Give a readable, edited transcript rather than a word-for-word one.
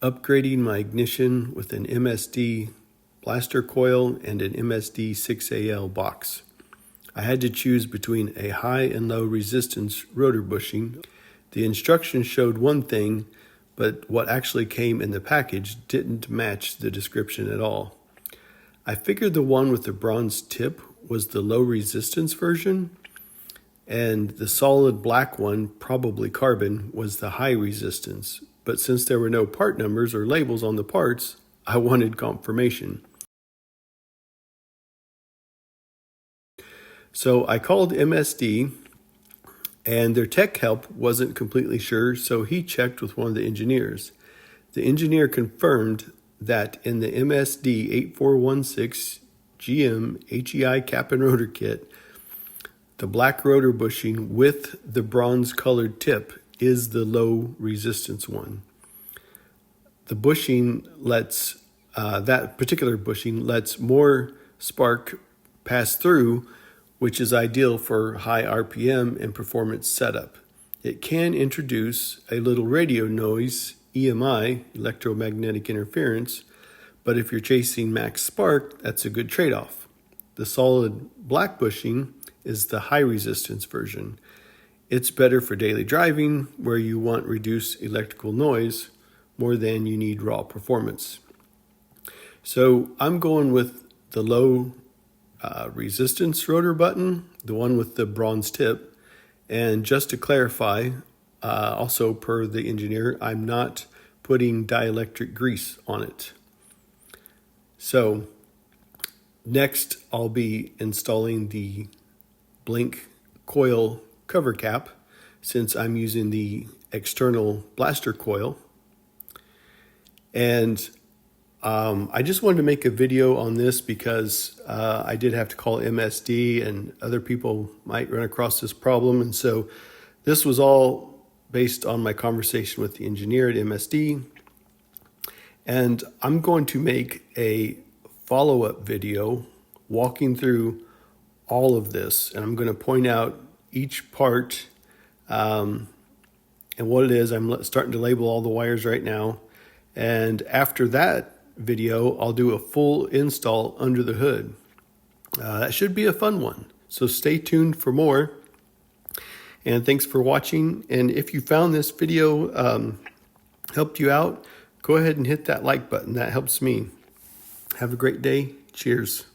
upgrading my ignition with an MSD Blaster coil and an MSD 6AL box. I had to choose between a high and low resistance rotor bushing. The instructions showed one thing, but what actually came in the package didn't match the description at all. I figured the one with the bronze tip was the low resistance version, and the solid black one, probably carbon, was the high resistance. But since there were no part numbers or labels on the parts, I wanted confirmation. So I called MSD, and their tech help wasn't completely sure, so he checked with one of the engineers. The engineer confirmed that in the MSD 8416 GM HEI cap and rotor kit, the black rotor bushing with the bronze colored tip is the low resistance one. The bushing lets, that particular bushing lets more spark pass through, which is ideal for high RPM and performance setup. It can introduce a little radio noise, EMI, electromagnetic interference, but if you're chasing max spark, that's a good trade-off. The solid black bushing is the high resistance version. It's better for daily driving where you want reduced electrical noise more than you need raw performance. So I'm going with the low resistance rotor button, the one with the bronze tip. And just to clarify, also per the engineer, I'm not putting dielectric grease on it. So next I'll be installing the Blink coil cover cap since I'm using the external blaster coil. And I just wanted to make a video on this because I did have to call MSD and other people might run across this problem. And so this was all based on my conversation with the engineer at MSD. And I'm going to make a follow-up video walking through all of this. And I'm going to point out each part and what it is. I'm starting to label all the wires right now. And after that video, I'll do a full install under the hood. That should be a fun one. So stay tuned for more. And thanks for watching. And if you found this video helped you out, go ahead and hit that like button. That helps me. Have a great day. Cheers.